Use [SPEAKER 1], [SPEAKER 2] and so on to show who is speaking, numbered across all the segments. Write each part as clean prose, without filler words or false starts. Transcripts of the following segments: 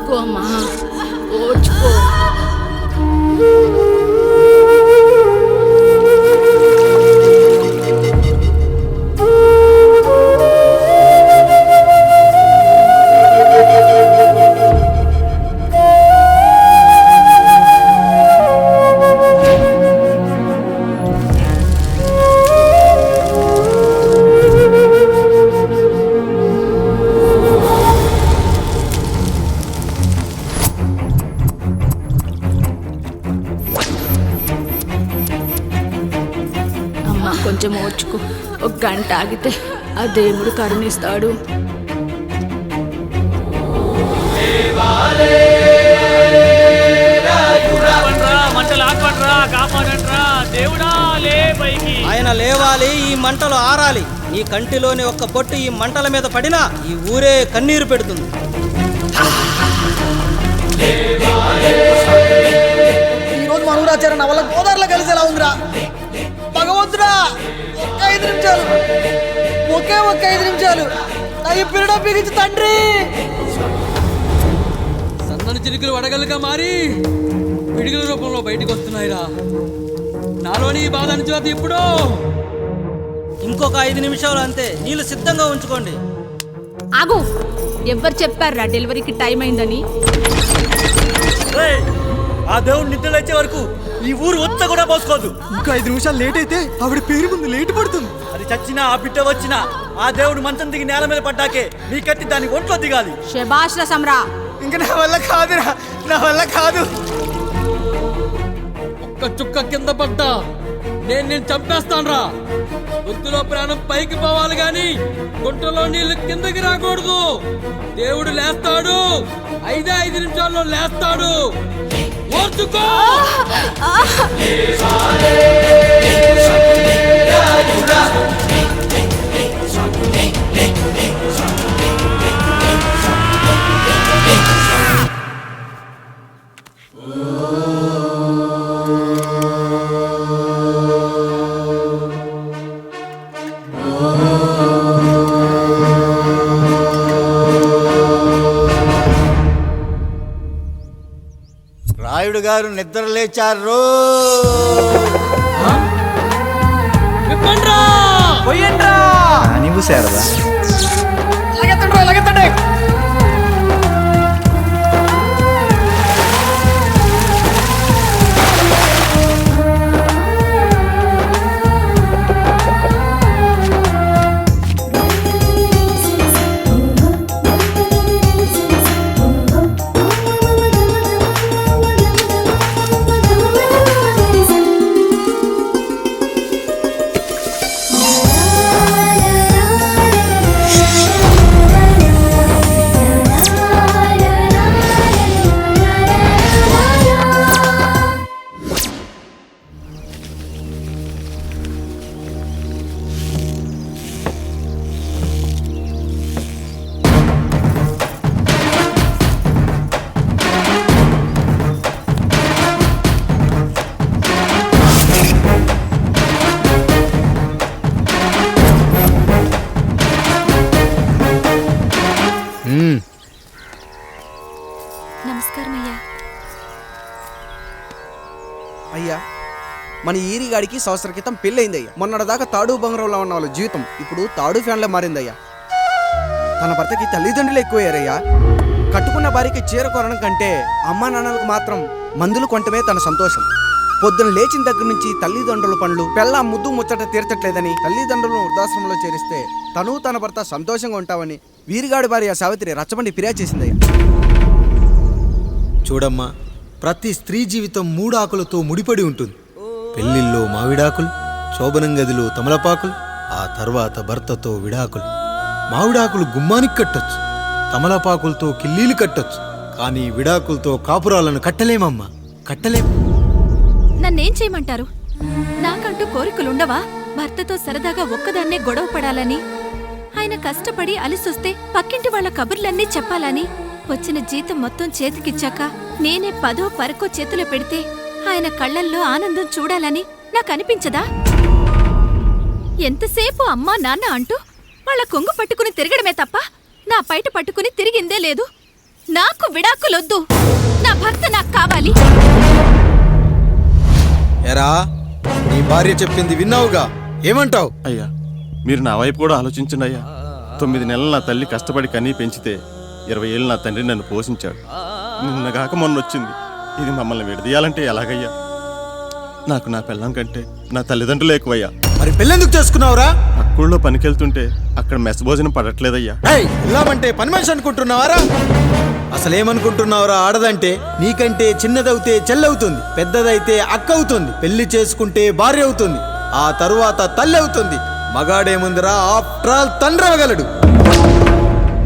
[SPEAKER 1] ఓర్చుకో అమ్మా, ఓర్చుకో. కొంచెం ఓర్చుకో, ఒక గంట ఆగితే ఆ దేవుడు కరుణిస్తాడు.
[SPEAKER 2] ఆయన లేవాలి, ఈ మంటలు ఆరాలి. నీ కంటిలోని ఒక్క బొట్టు ఈ మంటల మీద పడినా ఈ ఊరే కన్నీరు పెడుతుంది.
[SPEAKER 3] ఈరోజు మనూరాచార్య నా వల్ల గోదావరిలో కలిసేలా ఉందిరా. భగవంతుడా, ఒక్క 5 నిమిషాలు, ఒక్క 5 నిమిషాలు నా ఈ పిల్లడ బిగించి తండ్రి.
[SPEAKER 4] సన్నని చిరుకులు వడగలుగా మారి పిడుగుల రూపంలో బయటకు వస్తున్నాయిరా. నాలోని బాధ అనిచేది ఇప్పుడు.
[SPEAKER 2] ఇంకొక 5 నిమిషాలు అంతే, నీళ్ళు సిద్ధంగా ఉంచుకోండి.
[SPEAKER 1] ఆగు, ఎవరు చెప్పారా డెలివరీకి టైం అయిందని?
[SPEAKER 2] ఆ దేవుడు నిద్ర లేచే వరకు ఈ ఊరు ఒత్త కూడా పోసుకోదు.
[SPEAKER 3] ఇంకా 5 నిమిషాలు లేట్ అయితే ఆవిడ పేరు ముందు లేట్ పడుతుంది.
[SPEAKER 2] అది చచ్చినా ఆ బిడ్డ వచ్చినా ఆ దేవుడు మంచం దిగి నేల మీద పడ్డాకే నీ కత్తి దాని ఒంట్లో దిగాలి.
[SPEAKER 1] శభాష్ రా సమ్రా.
[SPEAKER 3] ఇంకా నా వల్ల కాదురా, నా వల్ల కాదు.
[SPEAKER 4] ఒక్క చుక్క కింద పడ్డా నేను చంపేస్తానురా. గొంతులో ప్రాణం పైకి పోవాలి గాని గుంటలో నీళ్లు కిందకి రాకూడదు. దేవుడు లేస్తాడు, 5 నిమిషాల్లో లేస్తాడు. ఓర్చుకో.
[SPEAKER 5] రాయుడు గారు నిద్ర లేచారు.
[SPEAKER 3] నీవు శారదా లగెత్తండి.
[SPEAKER 6] నమస్కారం అయ్యా.
[SPEAKER 3] అయ్యా, మన ఈరిగాడికి సంవత్సరం క్రితం పెళ్ళయిందయ్యా. మొన్నటిదాకా తాడు బంగారంలో ఉన్న వాళ్ళ జీవితం ఇప్పుడు తాడు ఫ్యాన్లో మారిందయ్యా. తన భర్తకి తల్లిదండ్రులు ఎక్కువయ్యారయ్యా. కట్టుకున్న భార్యకి చీర కొనడం కంటే అమ్మా నాన్నలకు మాత్రం మందులు కొనటమే తన సంతోషం. పొద్దున లేచిన దగ్గర నుంచి తల్లిదండ్రుల పనులు, పెళ్ళ ముద్దు ముచ్చట తీర్చట్లేదని తల్లిదండ్రులను వృద్ధాశ్రమంలో చేరిస్తే తను తన భర్త సంతోషంగా ఉంటామని వీరిగాడి భార్య సావిత్రి రచ్చబండి ఫిర్యాదు చేసిందయ్యా.
[SPEAKER 5] చూడమ్మా, ప్రతి స్త్రీ జీవితం 3 ఆకులతో ముడిపడి ఉంటుంది. పెళ్లిల్లో మావిడాకులు, శోభనం గదిలో తమలపాకులు, ఆ తర్వాత భర్తతో విడాకులు. మావిడాకులు గుమ్మానికి కట్టొచ్చు, తమలపాకులతో కిల్లీలు కట్టొచ్చు, కానీ విడాకులతో కాపురాలను కట్టలేమమ్మా, కట్టలేం.
[SPEAKER 6] నన్నేం చేయమంటారు? నాకంటూ కోరికలుండవా? భర్తతో సరదాగా ఒక్కదాన్నే గొడవ పడాలని, ఆయన కష్టపడి అలిసొస్తే పక్కింటి వాళ్ళ కబుర్లన్నీ చెప్పాలని, వచ్చిన జీతం మొత్తం చేతికిచ్చాక నేనే 10వ 12వ చేతిలో పెడితే ఆయన కళ్ళల్లో ఆనందం చూడాలని నాకనిపించదా? ఎంతసేపు అమ్మా నాన్న అంటూ వాళ్ళ కొంగు పట్టుకుని తిరగడమే తప్ప నా పైట పట్టుకుని తిరిగిందే లేదు. నాకు విడాకులొద్దు. నా భర్త నాకు కావాలి.
[SPEAKER 5] ఎరా, నీ భార్య చెప్పింది విన్నావుగా, ఏమంటావు?
[SPEAKER 7] అయ్యా, మీరు నా వైపు కూడా ఆలోచించండి అయ్యా. 9 నెలలు నా తల్లి కష్టపడి కన్నీ పెంచితే 20 ఏళ్ళు నా తండ్రి నన్ను పోషించాడు. నిన్నగాక మొన్న వచ్చింది. ఇది మమ్మల్ని విడదీయాలంటే ఎలాగయ్యా? నాకు నా పిల్లం కంటే నా తల్లిదండ్రులు ఎక్కువయ్యా.
[SPEAKER 5] మరి పెళ్ళెందుకు చేసుకున్నావురా?
[SPEAKER 7] అక్కుల్లో పనికెళ్తుంటే అక్కడ మెస్ భోజనం పడట్లేదయ్యా.
[SPEAKER 5] ఇల్లామంటే పని మనిషి అనుకుంటున్నావారా? అసలేమనుకుంటున్నావురా? ఆడదంటే నీకంటే చిన్నదవుతే చెల్లవుతుంది, పెద్దదైతే అక్క అవుతుంది, పెళ్లి చేసుకుంటే భార్య అవుతుంది, ఆ తరువాత తల్లి అవుతుంది. మగాడేముందిరా, ఆఫ్టర్ ఆల్ తండ్రి అవ్వగలడు.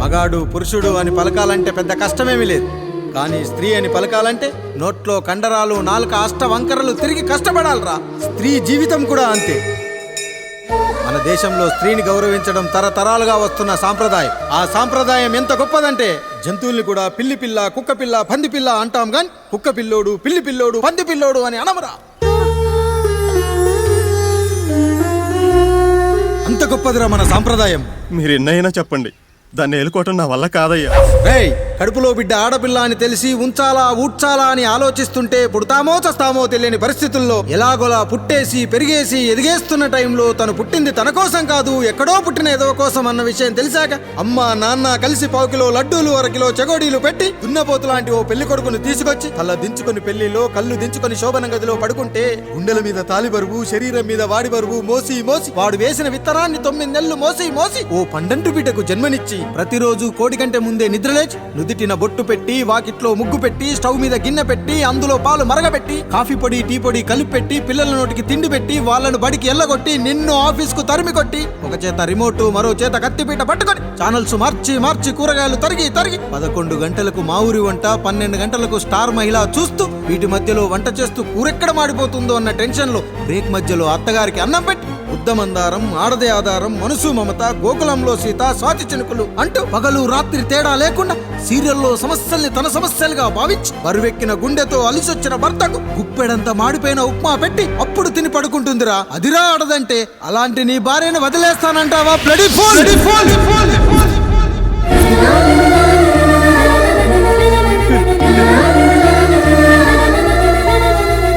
[SPEAKER 5] మగాడు పురుషుడు అని పలకాలంటే పెద్ద కష్టమేమీ లేదు. కానీ స్త్రీ అని పలకాలంటే నోట్లో కండరాలు, నాలుక అష్టవంకరలు తిరిగి కష్టపడాలరా. స్త్రీ జీవితం కూడా అంతే. మన దేశంలో స్త్రీని గౌరవించడం తరతరాలుగా వస్తున్న సాంప్రదాయం. ఆ సాంప్రదాయం ఎంత గొప్పదంటే జంతువుల్ని కూడా పిల్లి పిల్ల, కుక్క పిల్ల, పంది పిల్ల అంటాం గాని కుక్క పిల్లోడు, పిల్లి పిల్లోడు, పంది పిల్లోడు అని అనమరా. అంత గొప్పదిరా మన సాంప్రదాయం.
[SPEAKER 7] మీరు ఎన్నైనా చెప్పండి, దాన్ని ఏలుకోవటం నా వల్ల కాదయ్యా.
[SPEAKER 5] రేయ్, కడుపులో బిడ్డ ఆడపిల్ల అని తెలిసి ఉంచాలా ఊడ్చాలా అని ఆలోచిస్తుంటే పుడతామో చస్తామో తెలియని పరిస్థితుల్లో ఎలాగోలా పుట్టేసి పెరిగేసి ఎదిగేస్తున్న టైంలో తను పుట్టింది తన కోసం కాదు, ఎక్కడో పుట్టిన ఏదో కోసం అన్న విషయం తెలిసాక అమ్మ నాన్న కలిసి 1 కిలో లడ్డూలు, 1 కిలో చెగోడీలు పెట్టి దున్నపోతు లాంటి ఓ పెళ్లి కొడుకును తీసుకొచ్చి తల దించుకొని పెళ్లిలో కళ్ళు దించుకొని శోభన గదిలో పడుకుంటే గుండెల మీద తాలి బరువు, శరీరం మీద వాడి బరువు మోసి మోసి వాడు వేసిన విత్తనాన్ని 9 నెలలు మోసి మోసి ఓ పండంటు బిడ్డకు జన్మనిచ్చి ప్రతిరోజు కోడి కంటే ముందే నిద్రలేచి నుదిటిన బొట్టు పెట్టి, వాకిట్లో ముగ్గు పెట్టి, స్టవ్ మీద గిన్నె పెట్టి, అందులో పాలు మరగబెట్టి, కాఫీ పొడి టీ పొడి కలిపి పెట్టి, పిల్లల నోటికి తిండి పెట్టి, వాళ్ళను బడికి ఎల్లగొట్టి, నిన్ను ఆఫీస్కు తరిమి కొట్టి, ఒక చేత రిమోట్ మరో చేత కత్తిపీట పట్టుకొని ఛానల్స్ మార్చి మార్చి కూరగాయలు తరిగి 11 గంటలకు మా ఊరి వంట, 12 గంటలకు స్టార్ మహిళ చూస్తూ, వీటి మధ్యలో వంట చేస్తూ కూరెక్కడ మాడిపోతుందో అన్న టెన్షన్ లో బ్రేక్ మధ్యలో అత్తగారికి అన్నం పెట్టి, ఉద్దమందారం, ఆడదే ఆధారం, మనసు మమత, గోకులంలో సీత, స్వాతి చినుకులు అంటూ పగలు రాత్రి తేడా లేకుండా సీరియల్లో సమస్యల్ని తన సమస్యలుగా భావించి బరువెక్కిన గుండెతో అలిసొచ్చిన భర్తకు గుప్పెడంత మాడిపోయిన ఉప్మా పెట్టి అప్పుడు తిని పడుకుంటుందిరా. అదిరా ఆడదంటే. అలాంటి నీ భార్యను వదిలేస్తానంటావా? Bloody fool!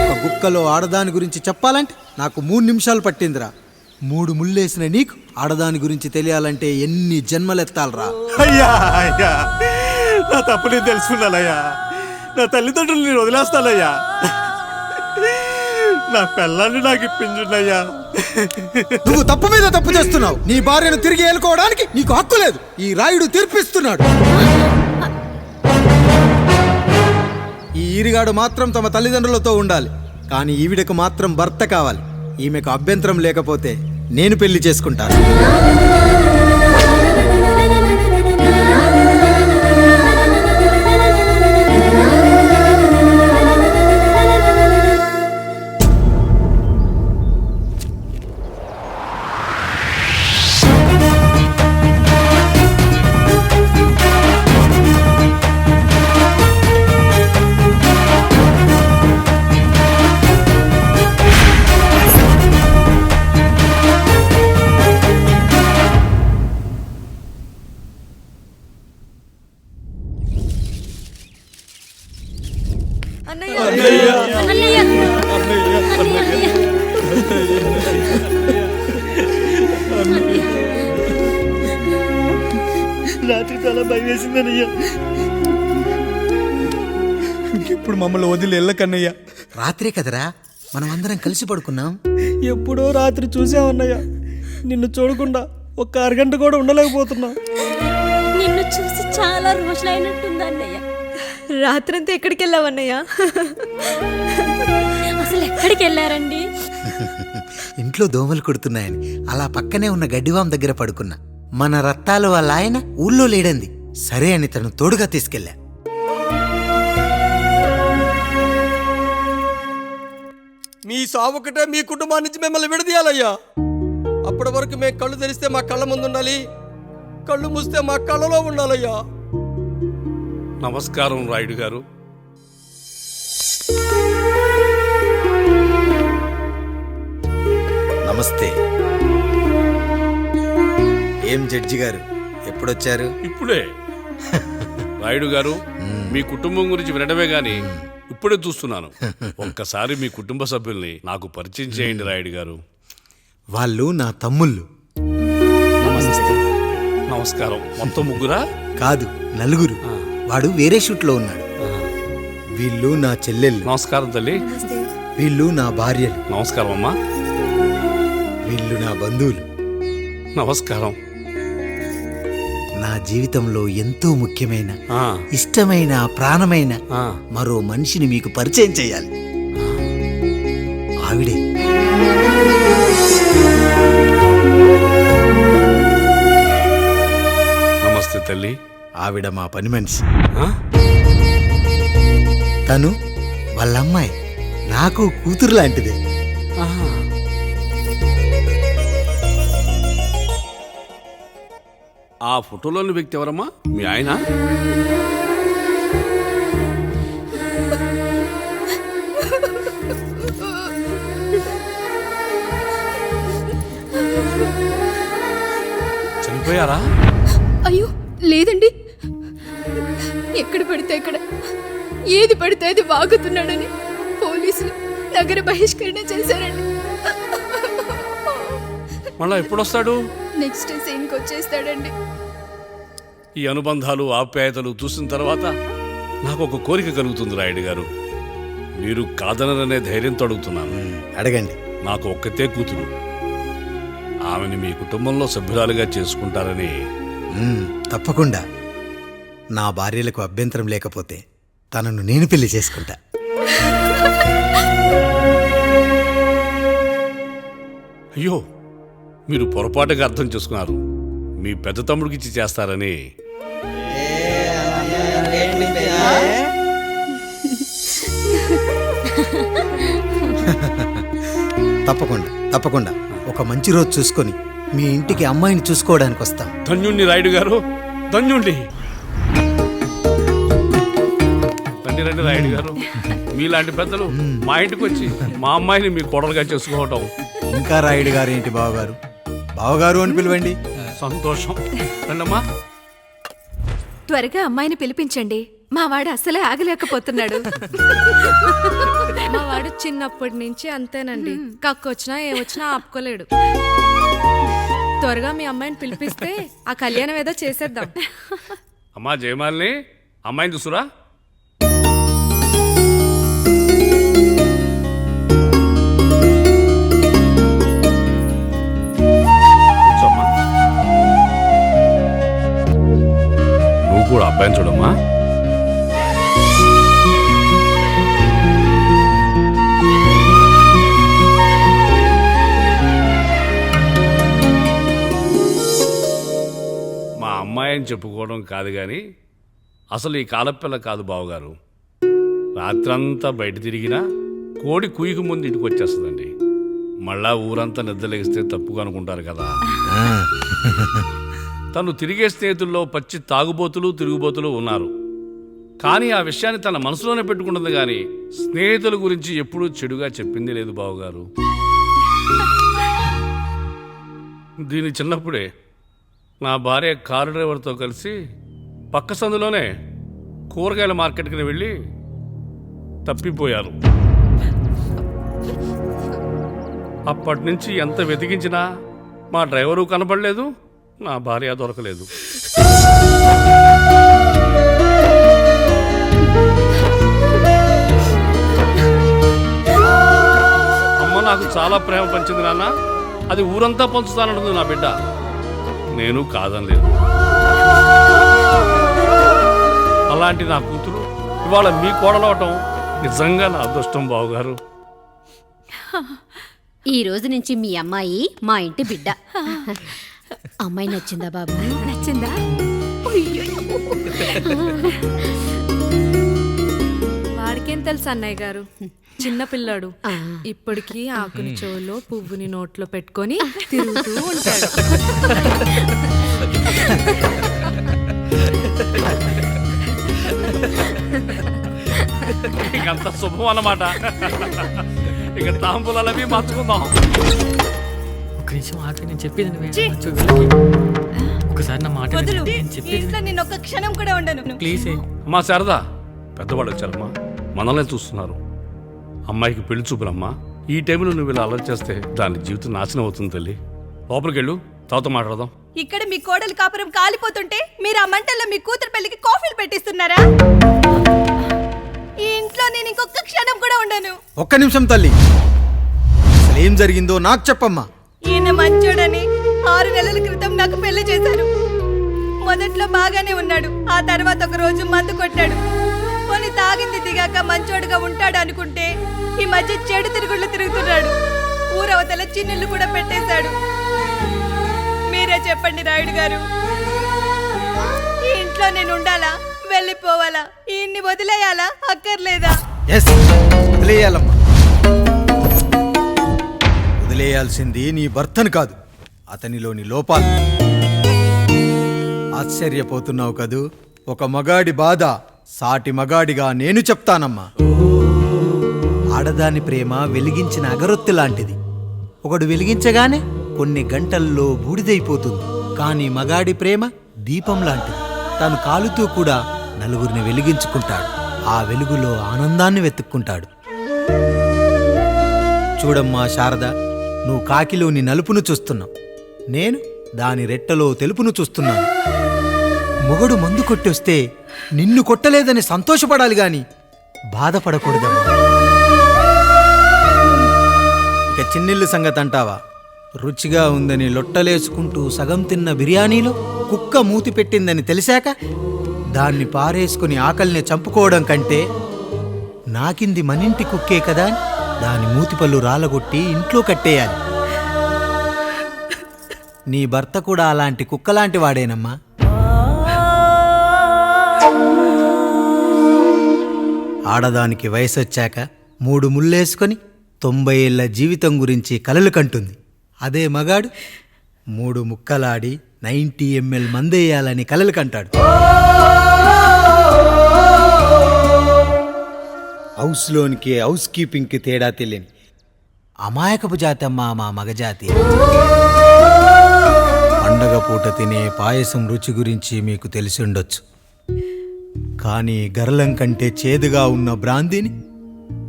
[SPEAKER 5] ఒక గుక్కలో ఆడదాని గురించి చెప్పాలంటే నాకు 3 నిమిషాలు పట్టిందిరా. 3 ముళ్ళేసిన నీకు ఆడదాని గురించి తెలియాలంటే ఎన్ని జన్మలెత్తాలరా?
[SPEAKER 7] అయ్యా అయ్యా, నా తప్పు నేను తెలుసుకున్నానయ్యా. నా తల్లిదండ్రులు నేను వదిలేస్తానయ్యా. నా పిల్లల్ని నాకు ఇప్పించున్నాయ్యా.
[SPEAKER 5] నువ్వు తప్పు మీద తప్పు చేస్తున్నావు. నీ భార్యను తిరిగి ఏలుకోవడానికి నీకు హక్కు లేదు. ఈ రాయుడు తీర్పిస్తున్నాడు. ఈ ఈరిగాడు మాత్రం తమ తల్లిదండ్రులతో ఉండాలి, కానీ ఈవిడకు మాత్రం భర్త కావాలి. ఈమెకు అభ్యంతరం లేకపోతే నేను పెళ్లి చేసుకుంటాను.
[SPEAKER 2] రాత్రి చాలా భయం వేసిందనయ్యా.
[SPEAKER 3] ఇప్పుడు మమ్మల్ని వదిలి వెళ్ళకన్నయ్యా.
[SPEAKER 5] రాత్రే కదరా మనం అందరం కలిసి పడుకున్నాం.
[SPEAKER 2] ఎప్పుడో రాత్రి చూసామన్నయ్యా. నిన్ను చూడకుండా 1 అరగంట కూడా ఉండలేకపోతున్నా.
[SPEAKER 1] నిన్ను చూసి చాలా రోజులైనట్టుంది అన్నయ్య.
[SPEAKER 8] రాత్రంతా ఎక్కడికి వెళ్ళావన్నయ్యా?
[SPEAKER 1] అసలు ఎక్కడికి వెళ్ళారండి?
[SPEAKER 9] ఇంట్లో దోమలు కుడుతున్నాయని అలా పక్కనే ఉన్న గడ్డివాం దగ్గర పడుకున్నా. మన రత్తాలు వాళ్ళ ఆయన ఊళ్ళో లేడంది. సరే అని తను తోడుగా తీసుకెళ్ళా.
[SPEAKER 2] మీ సావుకటే మీ కుటుంబాన్ని నుంచి మిమ్మల్ని విడదీయాలయ్యా. అప్పటి వరకు మేము కళ్ళు తెరిస్తే మా కళ్ళ ముందు ఉండాలి, కళ్ళు మూస్తే మా కళ్ళలో ఉండాలయ్యా.
[SPEAKER 10] నమస్కారం రాయుడు గారు.
[SPEAKER 5] నమస్తే. ఏం జడ్జి గారు ఎప్పుడొచ్చారు?
[SPEAKER 10] ఇప్పుడే. రాయుడు గారు మీ కుటుంబం గురించి వినడమే గాని ఇప్పుడే చూస్తున్నాను. ఒక్కసారి మీ కుటుంబ సభ్యుల్ని నాకు పరిచయం చేయండి రాయుడు గారు.
[SPEAKER 5] వాళ్ళు నా తమ్ముళ్ళు.
[SPEAKER 10] నమస్కారం. మొత్తం ముగ్గురా?
[SPEAKER 5] కాదు, నలుగురు. వాడు వేరే షూట్లో ఉన్నాడు. వీళ్ళు నా చెల్లెళ్ళు.
[SPEAKER 10] నమస్కారం తల్లి.
[SPEAKER 5] వీళ్ళు నా భార్యలు.
[SPEAKER 10] నమస్కారం అమ్మా.
[SPEAKER 5] వీళ్ళు నా బంధువులు.
[SPEAKER 10] నమస్కారం.
[SPEAKER 5] నా జీవితంలో ఎంతో ముఖ్యమైన,
[SPEAKER 10] ఆ,
[SPEAKER 5] ఇష్టమైన, ప్రాణమైన
[SPEAKER 10] ఆ.
[SPEAKER 5] మరో మనిషిని మీకు పరిచయం చేయాలి. ఆవిడే
[SPEAKER 10] నమస్తే తల్లి.
[SPEAKER 5] ఆవిడ మా పని మనిషి.
[SPEAKER 10] ఆ?
[SPEAKER 5] తను వాళ్ళ అమ్మాయి. నాకు కూతురు లాంటిదే.
[SPEAKER 10] ఆహా. ఆ ఫోటోలోని వ్యక్తి ఎవరమ్మా? మీ ఆయన? చనిపోయారా?
[SPEAKER 1] అయ్యో లేదండి, ఎక్కడ పడితే అక్కడ ఏది పడితే అది వాగుతున్నాడని పోలీసులు నగర బహిష్కరణ చేశారండి.
[SPEAKER 10] మళ్ళా ఎప్పుడొస్తాడు?
[SPEAKER 1] నెక్స్ట్ సీన్కి వచ్చేస్తాడండి.
[SPEAKER 10] ఈ అనుబంధాలు, ఆప్యాయతలు చూసిన తర్వాత నాకు ఒక కోరిక కలుగుతుంది రాయుడు గారు. మీరు కాదనరనే ధైర్యంతో అడుగుతున్నాను.
[SPEAKER 5] అడగండి.
[SPEAKER 10] నాకు ఒక్కతే కూతురు. ఆమెని మీ కుటుంబంలో సభ్యురాలుగా చేసుకుంటారని.
[SPEAKER 5] తప్పకుండా. నా భార్యలకు అభ్యంతరం లేకపోతే తనను నేను పెళ్లి చేసుకుంటా.
[SPEAKER 10] అయ్యో, మీరు పొరపాటుగా అర్థం చేసుకున్నారు. మీ పెద్ద తమ్ముడికి ఇచ్చి చేస్తారని.
[SPEAKER 5] తప్పకుండా తప్పకుండా ఒక మంచి రోజు చూసుకొని మీ ఇంటికి అమ్మాయిని చూసుకోవడానికి వస్తాం.
[SPEAKER 10] ధన్యుణ్ణి రాయుడు గారు, ధన్యుణ్ణి. రండి రండి రాయుడు గారు. మీలాంటి పెద్దలు మా ఇంటికి వచ్చి మా అమ్మాయిని మీ కోడలుగా చేసుకోవటం.
[SPEAKER 5] ఇంకా రాయుడు గారు ఏంటి బావగారు? బావగారు అని పిలవండి.
[SPEAKER 10] సంతోషం. రండమ్మా.
[SPEAKER 6] త్వరగా అమ్మాయిని పిలిపించండి. మా వాడు అసలే ఆగలేకపోతున్నాడు.
[SPEAKER 8] మా వాడు చిన్నప్పటి నుంచి అంతేనండి, కక్కొచ్చినా ఏమొచ్చినా ఆపుకోలేడు. త్వరగా మీ అమ్మాయిని పిలిపిస్తే ఆ కళ్యాణం ఏదో చేసేద్దాం.
[SPEAKER 10] అమ్మా జయమాలిని, అమ్మాయిని చూసురా. కూర్చోమ్మా. నువ్వు కూడా అబ్బాయిని చూడమ్మా. మా అమ్మాయి అని చెప్పుకోవడం కాదు కానీ అసలు ఈ కాలపిల్ల కాదు బావగారు. రాత్రంతా బయట తిరిగినా కోడి కుయ్యకు ముందు ఇంటికి వచ్చేస్తుందండి. మళ్ళా ఊరంతా నిద్రలేగిస్తే తప్పుగా అనుకుంటారు కదా. తను తిరిగే స్నేహితుల్లో పచ్చి తాగుబోతులు, తిరుగుబోతులు ఉన్నారు. కానీ ఆ విషయాన్ని తన మనసులోనే పెట్టుకుంటుంది కానీ స్నేహితుల గురించి ఎప్పుడూ చెడుగా చెప్పింది లేదు బావగారు. దీని చిన్నప్పుడే నా భార్య కారు డ్రైవర్తో కలిసి పక్క సందులోనే కూరగాయల మార్కెట్కి వెళ్ళి తప్పిపోయారు. అప్పటి నుంచి ఎంత వెతికించినా మా డ్రైవరు కనపడలేదు, నా భార్య దొరకలేదు. అమ్మ నాకు చాలా ప్రేమ పంచింది నాన్న, అది ఊరంతా పంచుతానంటుంది నా బిడ్డ. నేను కాదనలేదు. అలాంటి నా కూతురు ఇవాళ మీ కోడలవటం నిజంగా నా అదృష్టం బావగారు.
[SPEAKER 11] ఈ రోజు నుంచి మీ అమ్మాయి మా ఇంటి బిడ్డ. అమ్మాయి నచ్చిందా బాబు?
[SPEAKER 6] నచ్చిందా?
[SPEAKER 8] వాడికేం తెలుసు అన్నయ్య గారు, చిన్న పిల్లాడు. ఇప్పటికీ ఆకుని చెవులో పువ్వుని నోట్లో పెట్టుకొని తిరుగుతూ ఉంటాడు.
[SPEAKER 10] ఇంకంత శుభం అన్నమాట. ఇక తాంబూలాలవి మార్చుకుందాం.
[SPEAKER 4] ఒక నిమిషం ఆగి, నేను చెప్పేది
[SPEAKER 8] ఛీ!
[SPEAKER 4] ఒక ఒక్కసారి నా మాట
[SPEAKER 8] వదులు.
[SPEAKER 4] వినండి.
[SPEAKER 8] ఈ
[SPEAKER 4] చెప్పేది
[SPEAKER 8] ఇంట్లో నేను ఒక్క క్షణం కూడా ఉండను.
[SPEAKER 4] ప్లీజ్
[SPEAKER 10] అమ్మా శారదా, పెద్దవాళ్ళు వచ్చారమ్మా, మనల్ని చూస్తున్నారు. అమ్మాయికి పెళ్లి చూపులమ్మా. ఈ టైంలో నువ్వు ఇలా అలర్ట్ చేస్తే దాని జీవితం నాశనం అవుతుంది తల్లి. లోపలికి వెళ్ళు, తర్వాత మాట్లాడదాం.
[SPEAKER 8] ఇక్కడ మీ కోడలు కాపురం కాలిపోతుంటే మీరు ఆ మంటల్లో మీ కూతురు పెళ్లికి కాఫీలు పెట్టిస్తున్నారా? ఈ ఇంట్లో నేను ఇంకొక క్షణం కూడా ఉండను.
[SPEAKER 5] ఒక్క నిమిషం తల్లి, అసలు ఏం జరిగిందో నాకు చెప్పమ్మా.
[SPEAKER 8] ఈయన మంచోడని 6 నెలల క్రితం నాకు పెళ్లి చేశారు. మొదట్లో బాగానే ఉన్నాడు, ఆ తర్వాత ఒక రోజు మందు కొట్టాడు. కొన్ని తాగింది దిగాక మంచోడుగా ఉంటాడు అనుకుంటే ఈ మధ్య చెడు తిరుగుళ్ళు తిరుగుతున్నాడు. ఊరవతల చిన్నుళ్ళు కూడా పెట్టేశాడు. మీరే చెప్పండి రాయుడు గారు, ఈ ఇంట్లో నేను ఉండాలా, వెళ్ళిపోవాలా, ఈయన్ని వదిలేయాలా, అక్కర్లేదా?
[SPEAKER 5] ఎస్, వదిలేయాలమ్మా. వదిలేయాల్సింది నీ భర్తను కాదు, అతనిలోని లోపాలు. ఆశ్చర్యపోతున్నావు కదూ? ఒక మగాడి బాధ సాటి మగాడిగా నేను చెప్తానమ్మా.
[SPEAKER 9] ఆడదాని ప్రేమ వెలిగించిన అగరొత్తి లాంటిది. ఒకడు వెలిగించగానే కొన్ని గంటల్లో బూడిదైపోతుంది. కానీ మగాడి ప్రేమ దీపం లాంటిది. తను కాలుతూ కూడా నలుగురిని వెలిగించుకుంటాడు. ఆ వెలుగులో ఆనందాన్ని వెతుక్కుంటాడు. చూడమ్మా శారద, నువ్వు కాకిలోని నలుపును చూస్తున్నావు, నేను దాని రెట్టలో తెలుపును చూస్తున్నాను. మొగడు మందు కొట్టొస్తే నిన్ను కొట్టలేదని సంతోషపడాలి గాని బాధపడకూడదమ్మా.
[SPEAKER 5] ఇక చిన్నిల్లు సంగతి అంటావా? రుచిగా ఉందని లొట్టలేసుకుంటూ సగం తిన్న బిర్యానీలో కుక్క మూతి పెట్టిందని తెలిసాక దాన్ని పారేసుకుని ఆకలిని చంపుకోవడం కంటే నాకింది మనింటి కుక్కే కదా అని దాని మూతిపళ్ళు రాలగొట్టి ఇంట్లో కట్టేయాలి. నీ భర్త కూడా అలాంటి కుక్కలాంటి వాడేనమ్మా. ఆడదానికి వయసొచ్చాక 3 ముళ్ళేసుకొని 90 ఏళ్ల జీవితం గురించి కలలు కంటుంది. అదే మగాడు 3 ముక్కలాడి 90 ml మందేయాలని కలలు కంటాడు. హౌస్లోనికి హౌస్ కీపింగ్కి తేడా తెలియని అమాయకపు జాతి అమ్మా మా మగజాతి. పండగ పూట తినే పాయసం రుచి గురించి మీకు తెలిసి ఉండొచ్చు. కానీ గరళం కంటే చేదుగా ఉన్న బ్రాందీని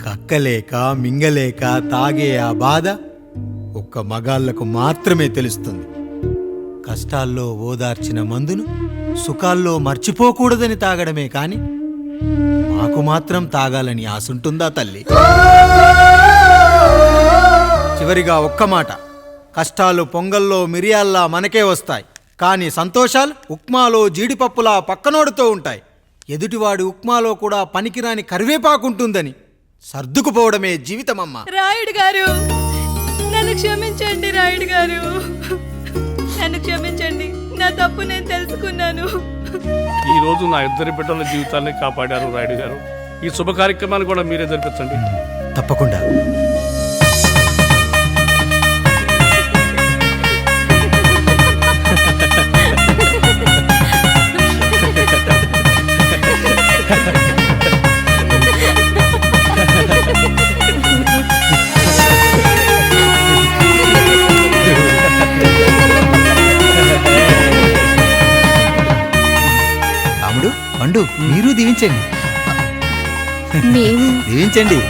[SPEAKER 5] కక్కలేక మింగలేక తాగే ఆ బాధ ఒక్క మగాళ్లకు మాత్రమే తెలుస్తుంది. కష్టాల్లో ఓదార్చిన మందును సుఖాల్లో మర్చిపోకూడదని తాగడమే కాని మాకు మాత్రం తాగాలని ఆశుంటుందా తల్లి? చివరిగా ఒక్క మాట, కష్టాలు పొంగల్లో మిరియాల్లా మనకే వస్తాయి, కానీ సంతోషాలు ఉప్మాలో జీడిపప్పులా పక్కనోడుతూ ఉంటాయి. ఎదుటివాడి ఉప్మాలో కూడా పనికిరాని కరివేపాకుంటుందని సర్దుకుపోవడమే జీవితమమ్మా.
[SPEAKER 8] రాయుడు గారు, నన్ను క్షమించండి. రాయుడు గారు, నన్ను క్షమించండి. నా తప్పు నేను తెలుసుకున్నాను.
[SPEAKER 10] ఈ రోజు నా 2 బిడ్డల జీవితాన్ని కాపాడారు రాయుడు గారు. ఈ శుభ కార్యక్రమాన్ని కూడా మీరే జరిపించండి.
[SPEAKER 5] తప్పకుండా. రాముడు, పండు, మీరు దీవించండి.
[SPEAKER 11] మేము
[SPEAKER 5] దీవించండి.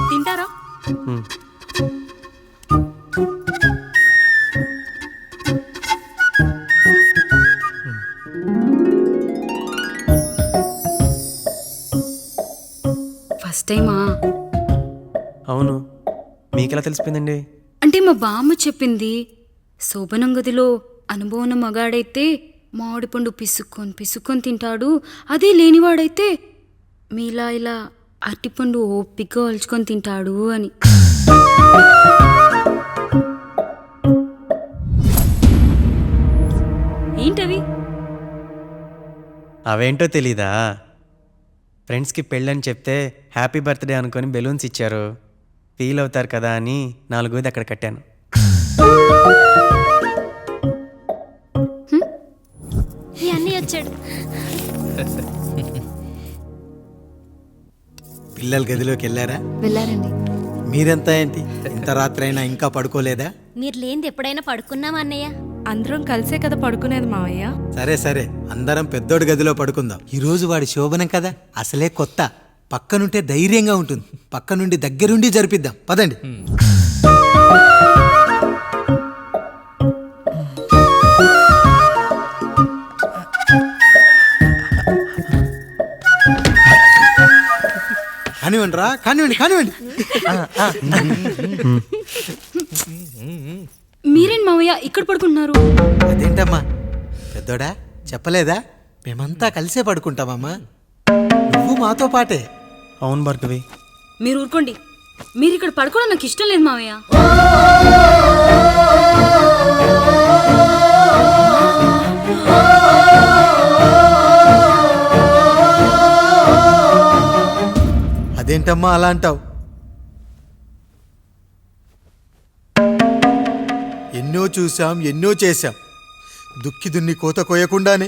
[SPEAKER 8] తింటారా?
[SPEAKER 12] ఫస్ట్ టైమా?
[SPEAKER 13] అవును, మీకెలా తెలిసిపోయిందండి?
[SPEAKER 12] అంటే మా బామ్మ చెప్పింది. శోభనం గదిలో అనుభవం మగాడైతే మామిడి పండు పిసుక్కొని తింటాడు, అదే లేనివాడైతే మీలా ఇలా అరటిపండు ఓపిగ్గా ఒలుచుకొని తింటాడు అని. ఏంటవి?
[SPEAKER 13] అవేంటో తెలీదా? ఫ్రెండ్స్కి పెళ్ళని చెప్తే హ్యాపీ బర్త్డే అనుకొని బెలూన్స్ ఇచ్చారు. ఫీల్ అవుతారు కదా అని 4 అక్కడ కట్టాను.
[SPEAKER 6] ఈ అన్నీ వచ్చాడు.
[SPEAKER 5] పిల్లల గదిలోకి వెళ్ళారా?
[SPEAKER 12] వెళ్ళారండి.
[SPEAKER 5] మీరెంత ఏంటి ఇంత రాత్రి అయినా ఇంకా పడుకోలేదా?
[SPEAKER 11] మీరు లేనిది ఎప్పుడైనా పడుకున్నామా అన్నయ్య?
[SPEAKER 8] అందరం కలిసే కదా పడుకునేది మావయ్య.
[SPEAKER 5] సరే సరే, అందరం పెద్దోడి గదిలో పడుకుందాం. ఈ రోజు వాడి శోభనం కదా, అసలే కొత్త. పక్కనుంటే ధైర్యంగా ఉంటుంది. పక్క నుండి దగ్గరుండి జరిపిద్దాం. పదండి. కానివ్వండి రా, కానివ్వండి కానివ్వండి.
[SPEAKER 12] మీరేం మావయ్య ఇక్కడ పడుకుంటున్నారు?
[SPEAKER 5] అదేంటమ్మా పెద్దోడా, చెప్పలేదా? మేమంతా కలిసే పడుకుంటామమ్మా. నువ్వు మాతో పాటే.
[SPEAKER 13] అవును భార్గవి.
[SPEAKER 12] మీరు ఊరుకోండి. మీరు ఇక్కడ పడుకోవడం నాకు ఇష్టం లేదు మావయ్య.
[SPEAKER 5] అదేంటమ్మా అలా అంటావు? ఎన్నో చూసాం, ఎన్నో చేశాం. దుక్కి దున్ని కోత కోయకుండానే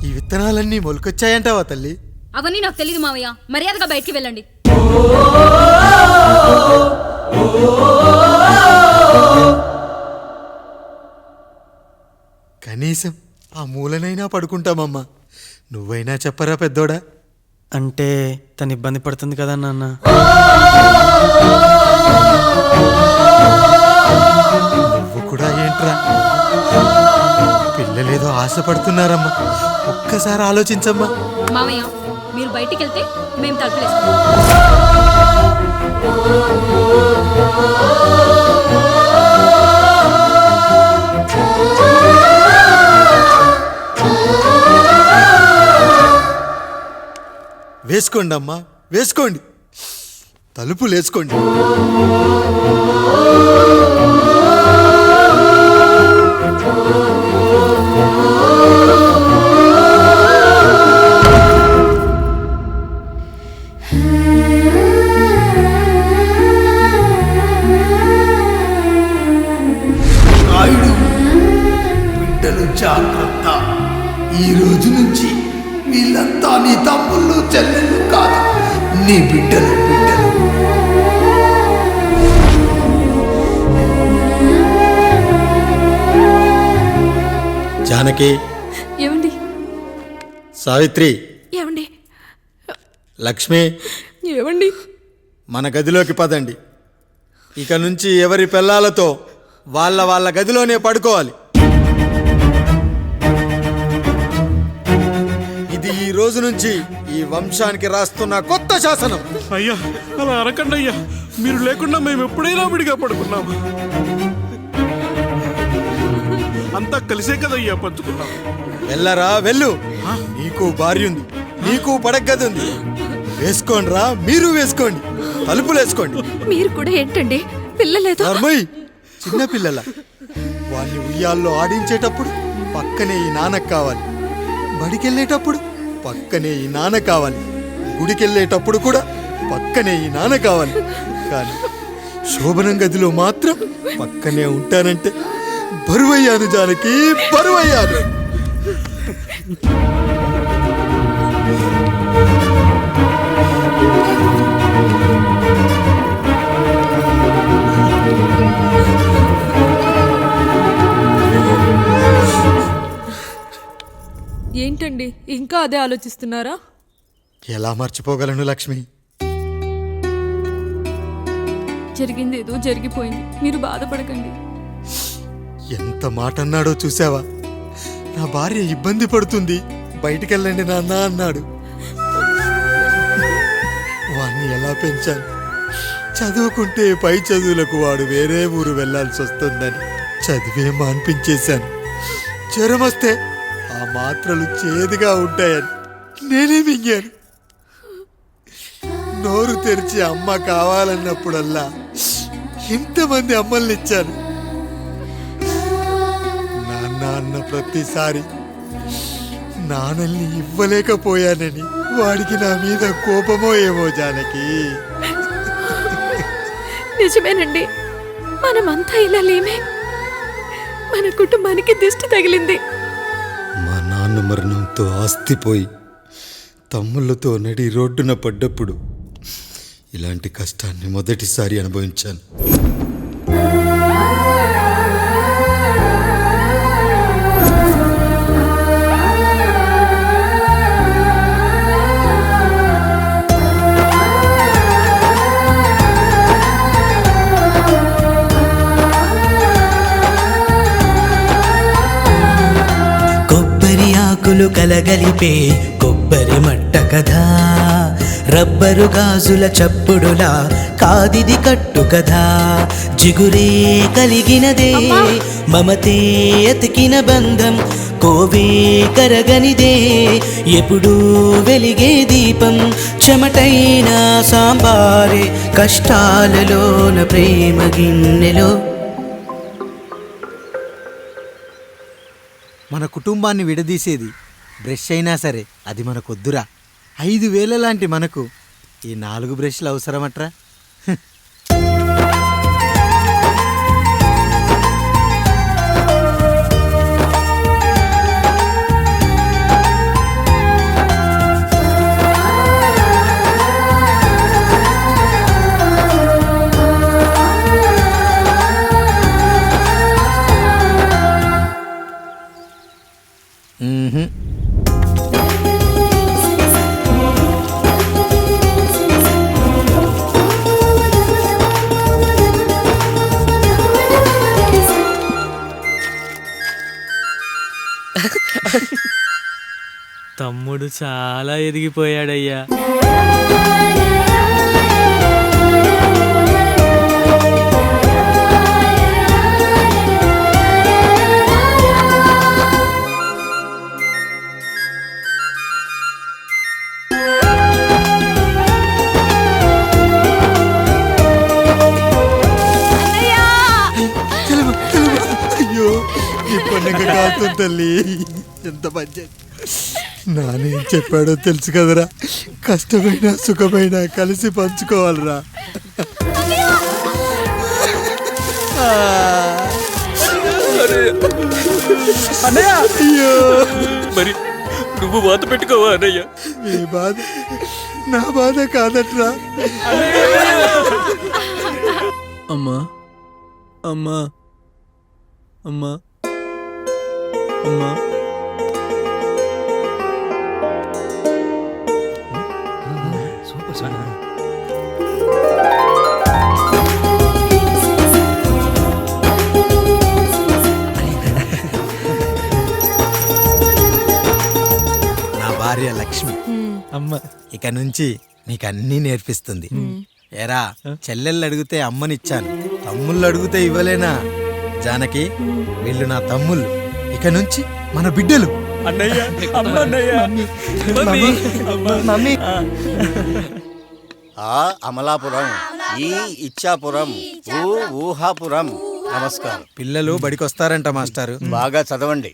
[SPEAKER 5] ఈ విత్తనాలన్నీ మొలకొచ్చాయంటావా తల్లి?
[SPEAKER 12] అవన్నీ నాకు తెలియదు మావయ్య. మర్యాదగా బయటికి వెళ్ళండి.
[SPEAKER 5] కనీసం ఆ మూలనైనా పడుకుంటామమ్మా. నువ్వైనా చెప్పరా పెద్దోడా?
[SPEAKER 13] అంటే తను ఇబ్బంది పడుతుంది కదా నాన్న.
[SPEAKER 5] నువ్వు కూడా ఏంట్రా? పిల్లలేదో ఆశపడుతున్నారమ్మా. ఒక్కసారి ఆలోచించమ్మా.
[SPEAKER 12] మావయ్య మీరు బయటికి వెళ్తే మేము తలుపులేస్తాం.
[SPEAKER 5] వేసుకోండి అమ్మా, వేసుకోండి. తలుపులు వేసుకోండి.
[SPEAKER 9] బిడ్డలు జాగ్రత్త. ఈ రోజు నుంచి వీళ్ళంతా నీ తమ్ముళ్ళు చెల్లెళ్ళు కాదు, నీ బిడ్డలు.
[SPEAKER 5] జానకి,
[SPEAKER 8] ఏమండి?
[SPEAKER 5] సావిత్రి,
[SPEAKER 8] ఏమండి?
[SPEAKER 5] లక్ష్మి,
[SPEAKER 8] ఏమండి?
[SPEAKER 5] మన గదిలోకి పదండి. ఇక నుంచి ఎవరి పిల్లలతో వాళ్ళ గదిలోనే పడుకోవాలి. ఇది ఈ రోజు నుంచి ఈ వంశానికి రాస్తున్న కొత్త శాసనం.
[SPEAKER 7] అయ్యా అలా అరకండి అయ్యా. మీరు లేకుండా మేము ఎప్పుడైనా విడిగా పడుకున్నాము. అంతా కలిసే కదయ్యా పంచుకున్నాం.
[SPEAKER 5] వెళ్ళరా వెళ్ళు. నీకు భార్య ఉంది, నీకు పడగది ఉంది. వేసుకోండి రా, మీరు వేసుకోండి. తలుపులు వేసుకోండి.
[SPEAKER 6] మీరు కూడా ఏంటండి పిల్లలేదు?
[SPEAKER 5] నర్మయ్, చిన్న పిల్లల వాడిని ఉయ్యాల్లో ఆడించేటప్పుడు పక్కనే ఈ నాన్న కావాలి. బడికెళ్ళేటప్పుడు పక్కనే ఈ నాన్న కావాలి. గుడికెళ్ళేటప్పుడు కూడా పక్కనే ఈ నాన్న కావాలి. కానీ శోభనం గదిలో మాత్రం పక్కనే ఉంటానంటే బరువయ్యాను జానకి, బరువయ్యాను.
[SPEAKER 8] ఏంటండి ఇంకా అదే ఆలోచిస్తున్నారా?
[SPEAKER 5] ఎలా మర్చిపోగలను లక్ష్మి?
[SPEAKER 8] జరిగింది ఏదో జరిగిపోయింది. మీరు బాధపడకండి.
[SPEAKER 5] ఎంత మాట అన్నాడో చూసావా? నా భార్య ఇబ్బంది పడుతుంది, బయటికెళ్ళండి నాన్న అన్నాడు. వాణ్ణి ఎలా పెంచాను? చదువుకుంటే పై చదువులకు వాడు వేరే ఊరు వెళ్లాల్సి వస్తుందని చదివే మాన్పించేశాను. జ్వరం వస్తే ఆ మాత్రలు చేదుగా ఉంటాయని నేనే మింగాను. నోరు తెరిచి అమ్మ కావాలన్నప్పుడల్లా ఎంతమంది అమ్మల్ని ఇచ్చాను. నాన్న అన్న ప్రతిసారి నాన్నల్ని ఇవ్వలేకపోయానని వాడికి నా మీద కోపమో ఏమో జానకి.
[SPEAKER 6] నిజమేనండి, మనమంతా ఇలా లేమే. మన కుటుంబానికి దిష్టి తగిలింది.
[SPEAKER 5] మా నాన్న మరణంతో ఆస్తిపోయి తమ్ముళ్ళతో నడి రోడ్డున పడ్డప్పుడు ఇలాంటి కష్టాన్ని మొదటిసారి అనుభవించాను.
[SPEAKER 14] కొబ్బరి ఆకులు కలగలిపే కొబ్బరి మట్ట కథ, రబ్బరు గాజుల చప్పుడులా కాదిది కట్టు కథ. జిగురే కలిగినదే మమతే ఎతికిన బంధం, కోవే కరగనిదే ఎప్పుడూ వెలిగే దీపం. చెమటైన సాంబారే కష్టాలలోన ప్రేమ గిన్నెలో.
[SPEAKER 9] మన కుటుంబాన్ని విడదీసేది బ్రష్ అయినా సరే అది మనకొద్దురా. 5,000 లాంటి మనకు ఈ 4 బ్రష్లు అవసరమట్రా?
[SPEAKER 15] తమ్ముడు చాలా ఎదిగిపోయాడయ్యా.
[SPEAKER 5] అయ్యో ఈ పండుగ కాదు తల్లి, ఎంత పంచాయతీ. నానేం చెప్పాడో తెలుసు కదరా, కష్టమైనా సుఖమైనా కలిసి పంచుకోవాలరా.
[SPEAKER 2] అయ్యో మరి నువ్వు బాధ పెట్టుకోవా అన్నయ్య?
[SPEAKER 5] ఈ బాధ నా బాధ కాదట్రా.
[SPEAKER 15] అమ్మా అమ్మా అమ్మా అమ్మా
[SPEAKER 9] నా భార్య లక్ష్మి
[SPEAKER 15] అమ్మ
[SPEAKER 9] ఇక నుంచి నీకు అన్నీ నేర్పిస్తుంది. ఏరా, చెల్లెళ్ళు అడిగితే అమ్మనిచ్చాను, తమ్ముళ్ళు అడిగితే ఇవ్వలేనా? జానకి, వీళ్ళు నా తమ్ముళ్ళు, ఇక నుంచి మన బిడ్డలు.
[SPEAKER 2] అన్నయ్య అమ్మ అన్నయ్య
[SPEAKER 9] మమ్మీ.
[SPEAKER 16] ఆ అమలాపురం, ఈ ఇచ్చాపురం, ఊహాపురం. నమస్కారం.
[SPEAKER 9] పిల్లలు బడికొస్తారంట మాస్టారు.
[SPEAKER 16] బాగా చదవండి,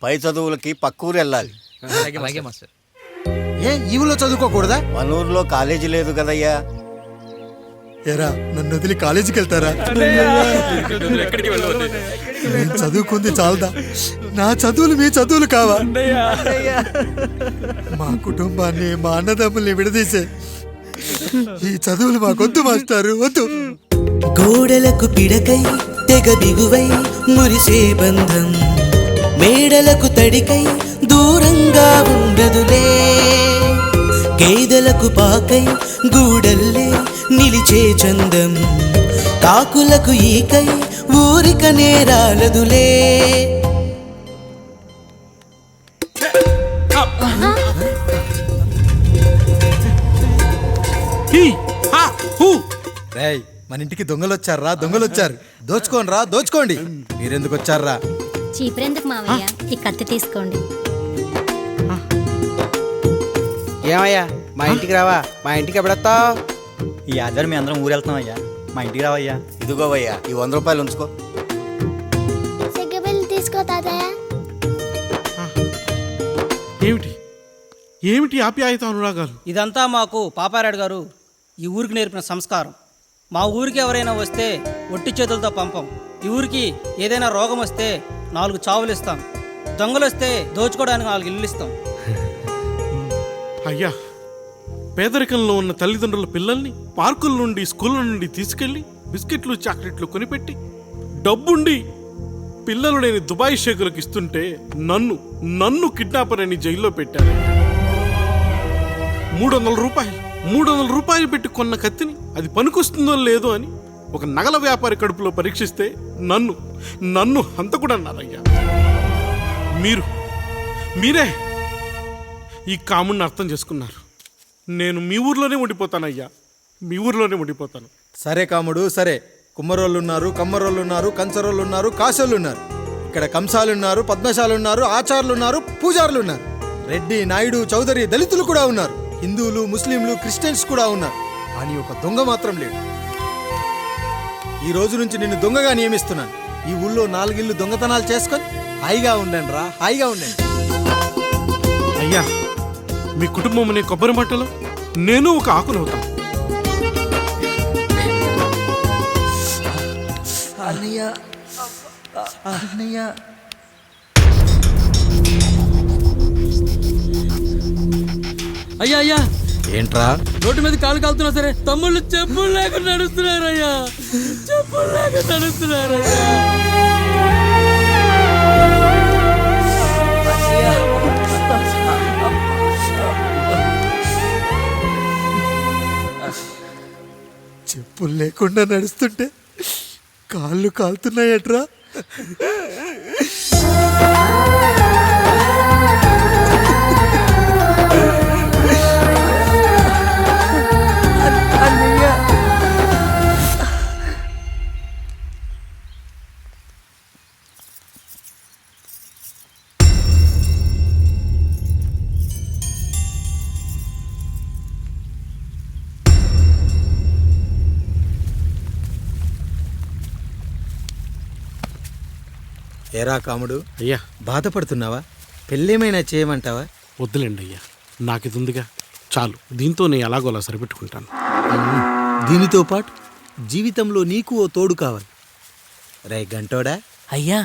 [SPEAKER 16] పై చదువులకి పక్కూరు వెళ్ళాలి.
[SPEAKER 9] ఏ ఈ ఊళ్ళో చదువుకోకూడదా?
[SPEAKER 16] మన ఊర్లో కాలేజీ లేదు కదయ్యా.
[SPEAKER 5] ఎరా, నన్ను వదిలి కాలేజీకి వెళ్తారా? నేను చదువుకుంది చాలదా? నా చదువులు మీ చదువులు కావా? మా కుటుంబాన్ని, మా అన్నదమ్ముల్ని విడదీసే ఈ చదువులు మాకొద్దు మాస్టారు, వద్దు.
[SPEAKER 14] గోడలకు పిడకై తెగ బిగువై మురిసే బంధం, మేడలకు తడికై దూరంగా ఉండదులే. గేదెలకు పాకై గూడల్లే నిలిచే చందం, కాకులకు ఈకై ఊరిక నేరాలదులే.
[SPEAKER 9] రేయ్, మన ఇంటికి దొంగలొచ్చారా? దొంగలొచ్చారు, దోచుకోండి రా, దోచుకోండి. మీరెందుకు వచ్చారా?
[SPEAKER 11] చీపురెందుకు మావయ్య, ఈ కత్తి తీసుకోండి.
[SPEAKER 3] ఏమయ్యా, మా ఇంటికి రావా? మా ఇంటికి ఎప్పుడొస్తావు?
[SPEAKER 13] ఈ ఆధారం మీ అందరం ఊరు వెళ్తున్నామయ్యా, మా ఇంటికి రావయ్యా.
[SPEAKER 16] ఇదిగోవయ్యా, ఈ 100 రూపాయలు ఉంచుకో.
[SPEAKER 11] తీసుకో తాతయ్య.
[SPEAKER 15] ఏమిటి ఏమిటి ఆప్యాయత అనురాగాలు?
[SPEAKER 17] ఇదంతా మాకు పాపారాయుడు గారు ఈ ఊరికి నేర్పిన సంస్కారం. మా ఊరికి ఎవరైనా వస్తే ఒట్టి చేతులతో పంపం. ఈ ఊరికి ఏదైనా రోగం వస్తే 4 చావులు ఇస్తాం. దొంగలు వస్తే దోచుకోవడానికి 4 ఇల్లు ఇస్తాం.
[SPEAKER 15] అయ్యా, పేదరికంలో ఉన్న తల్లిదండ్రుల పిల్లల్ని పార్కుల నుండి స్కూళ్ళ నుండి తీసుకెళ్లి బిస్కెట్లు చాక్లెట్లు కొనిపెట్టి డబ్బుండి పిల్లలు లేని దుబాయ్ షేకులకు ఇస్తుంటే నన్ను కిడ్నాపర్ అని జైల్లో పెట్టారు. 300 రూపాయలు పెట్టి కొన్న కత్తిని అది పనికొస్తుందో లేదో అని ఒక నగల వ్యాపారి కడుపులో పరీక్షిస్తే నన్ను హంతకుడు అన్నారయ్యా. మీరే ఈ కాముడిని అర్థం చేసుకున్నారు. నేను మీ ఊర్లోనే ఉండిపోతానయ్యా, మీ ఊర్లోనే ఉండిపోతాను.
[SPEAKER 5] సరే కాముడు, సరే. కుమ్మరోళ్ళున్నారు, కమ్మరోళ్ళున్నారు, కంచరోళ్ళున్నారు, కాసోళ్ళున్నారు. ఇక్కడ కంసాలున్నారు, పద్మశాలున్నారు, ఆచార్యులున్నారు, పూజారులున్నారు. రెడ్డి, నాయుడు, చౌదరి, దళితులు కూడా ఉన్నారు. హిందువులు, ముస్లింలు, క్రిస్టియన్స్ కూడా ఉన్నారు. కానీ ఒక దొంగ మాత్రం లేడు. ఈ రోజు నుంచి నిన్ను దొంగగా నియమిస్తున్నాను. ఈ ఊళ్ళో 4 ఇళ్ళు దొంగతనాలు చేసుకొని హాయిగా ఉండండి రా, హాయిగా ఉండండి.
[SPEAKER 15] అయ్యా, మీ కుటుంబం అనే కొబ్బరి మట్టలో నేను ఒక ఆకునవుతాను.
[SPEAKER 4] అయ్యా అయ్యా,
[SPEAKER 5] ఏంట్రా
[SPEAKER 4] రోడ్డు మీద కాలు కాలుతున్నా సరే తమ్ముళ్ళు చెప్పులు లేక నడుస్తున్నారయ్యా, చెప్పులు లేక నడుస్తున్నారయ్యా.
[SPEAKER 5] చెప్పులు లేకుండా నడుస్తుంటే కాళ్ళు కాలుతున్నాయట్రా. ఏరా కాముడు,
[SPEAKER 15] అయ్యా
[SPEAKER 5] బాధపడుతున్నావా? పెళ్ళేమైనా చేయమంటావా?
[SPEAKER 15] వద్దులేండి అయ్యా, నాకు ఇది ఉందిగా చాలు. దీంతో నేను ఎలాగోలా సరిపెట్టుకుంటాను.
[SPEAKER 5] దీనితో పాటు జీవితంలో నీకు ఓ తోడు కావాలి. రే గంటోడా
[SPEAKER 18] అయ్యా,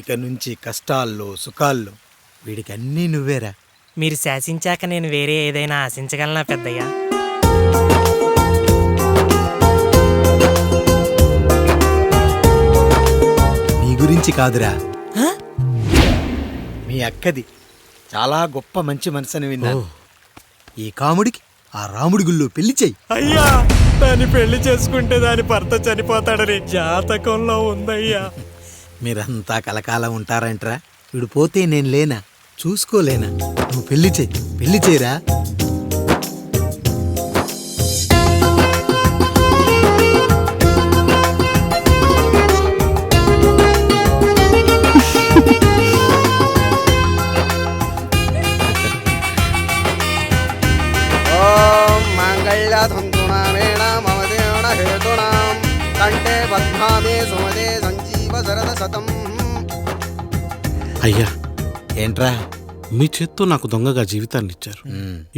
[SPEAKER 5] ఇక నుంచి కష్టాల్లో సుఖాల్లో వీడికి అన్నీ నువ్వేరా.
[SPEAKER 18] మీరు శాసించాక నేను వేరే ఏదైనా ఆశించగలనా పెద్దయ్యా?
[SPEAKER 5] నీ గురించి కాదురా, మీ అక్కది. చాలా గొప్ప మంచి మనసుని విన్నాను. ఈ కాముడికి ఆ రాముడి గుళ్ళో పెళ్లి చెయ్యి.
[SPEAKER 15] అయ్యా, దాన్ని పెళ్లి చేసుకుంటే దాని భర్త చనిపోతాడని జాతకంలో ఉందయ్యా.
[SPEAKER 5] మీరంతా కలకాలం ఉంటారంటరా. వీడు పోతే నేను లేనా, చూసుకోలేనా? నువ్వు పెళ్లి చేయరా.
[SPEAKER 15] అయ్యా,
[SPEAKER 5] ఏంట్రా?
[SPEAKER 15] మీ చేత్తో నాకు దొంగగా జీవితాన్ని ఇచ్చారు.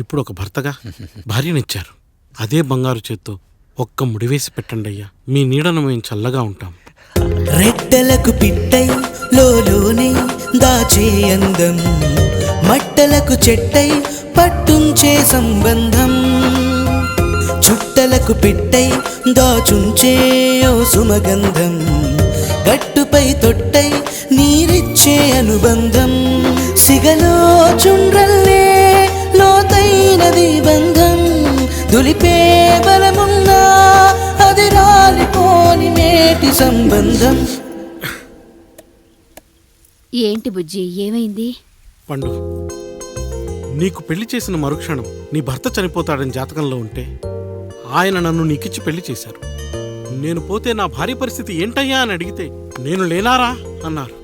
[SPEAKER 15] ఇప్పుడు ఒక భర్తగా భార్యనిచ్చారు. అదే బంగారు చేత్తో ఒక్క ముడివేసి పెట్టండి అయ్యా. మీ నీడను మేము చల్లగా ఉంటాం.
[SPEAKER 14] రెట్టలకు పిట్టై లోలోనే దాచే అందం, మట్టలకు చెట్టై పట్టుంచే సంబంధం, చుట్టలకు పిట్టై దాచుంచే ఓ సుమగంధం, గట్టుపై తొట్టై నీరిచ్చే అనుబంధం, సిగలో చుండ్రల్లే లోతైనది బంధం, దులిపే బలమున్నా అది రాలిపోని మేటి సంబంధం.
[SPEAKER 11] ఏంటి బుజ్జి, ఏమైంది?
[SPEAKER 15] పండు, నీకు పెళ్లి చేసిన మరుక్షణం నీ భర్త చనిపోతాడని జాతకంలో ఉంటే ఆయన నన్ను నీకిచ్చి పెళ్లి చేశారు. నేను పోతే నా భార్య పరిస్థితి ఏంటయ్యా అని అడిగితే నేను లేనారా అన్నారు.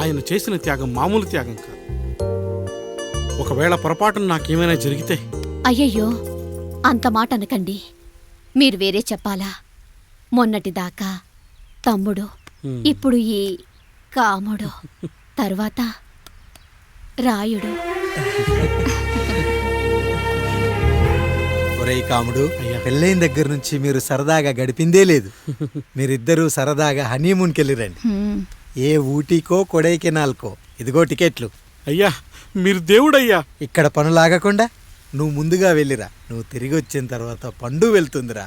[SPEAKER 15] ఆయన చేసిన త్యాగం మామూలు త్యాగం కాదు. ఒకవేళ పొరపాటున నాకేమైనా జరిగితే?
[SPEAKER 11] అయ్యయ్యో, అంత మాట అనకండి. మీరు వేరే చెప్పాలా? మొన్నటిదాకా తమ్ముడు, ఇప్పుడు ఈ కాముడు, తర్వాత రాయుడు.
[SPEAKER 5] ఒరేయ్ కాముడు, పెళ్ళైన దగ్గర నుంచి మీరు సరదాగా గడిపిందే లేదు. మీరిద్దరూ సరదాగా హనీమూన్కి వెళ్ళిరండి. ఏ ఊటీకో కొడైకెనాల్కో. ఇదిగో టికెట్లు.
[SPEAKER 15] అయ్యా మీరు దేవుడయ్యా.
[SPEAKER 5] ఇక్కడ పనులాగకుండా నువ్వు ముందుగా వెళ్ళిరా. నువ్వు తిరిగి వచ్చిన తర్వాత పండు వెళ్తుందిరా.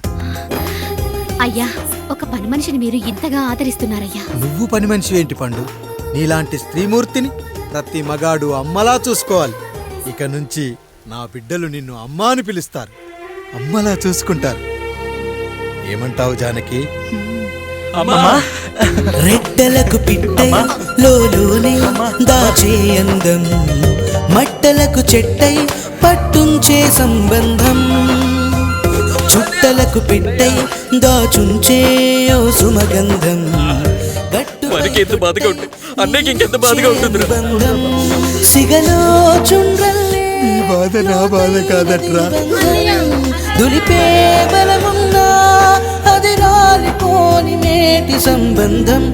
[SPEAKER 11] అయ్యా, ఒక పని మనిషిని మీరు ఇంతగా ఆదరిస్తున్నారయ్యా.
[SPEAKER 5] నువ్వు పని మనిషి ఏంటి పండు? నీలాంటి స్త్రీమూర్తిని ప్రతి మగాడు అమ్మలా చూసుకోవాలి. ఇక నుంచి నా బిడ్డలు నిన్ను అమ్మా అని పిలుస్తారు, అమ్మలా చూసుకుంటారు. ఏమంటావు జానకి?
[SPEAKER 14] రెట్టలకు పిట్టై లోలోనే దాచే అందం, మట్టలకు చెట్టై పట్టుంచే సంబంధం, చుట్టలకు పెట్టై దాచుంచే ఓ సుమగంధం,
[SPEAKER 2] ఎంత బాధగా ఉంటుంది అన్నయ్యకి ఇంకెంత బాధగా ఉంటుంది.
[SPEAKER 14] సిగలో చుండ్రల్లే
[SPEAKER 5] ఈ బాధ నా బాధ కాదట్రా.
[SPEAKER 14] దులిపే బలమున్నా అది రాలిపోని మేటి సంబంధం.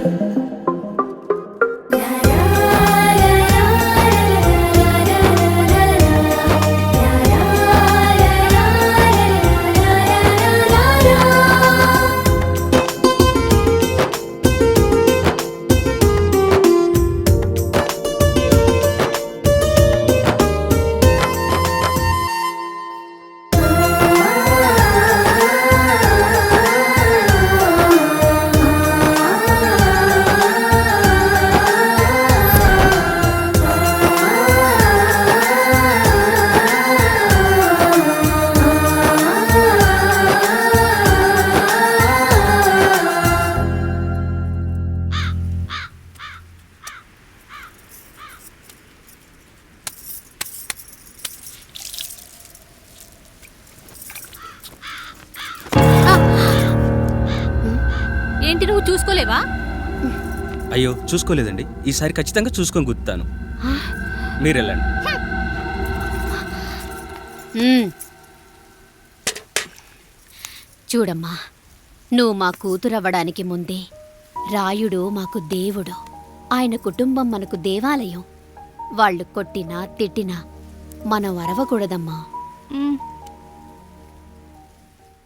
[SPEAKER 1] ఏంటి నువ్వు చూసుకోలేవా?
[SPEAKER 19] అయ్యో చూసుకోలేదండి. ఈసారి ఖచ్చితంగా చూసుకొని గుర్తాను. మీరు వెళ్ళండి.
[SPEAKER 11] చూడమ్మా, నువ్వు మా కూతురవ్వడానికి ముందే రాయుడు మాకు దేవుడు. ఆయన కుటుంబం మనకు దేవాలయం. వాళ్ళు కొట్టినా తిట్టినా మనం అరవకూడదమ్మా.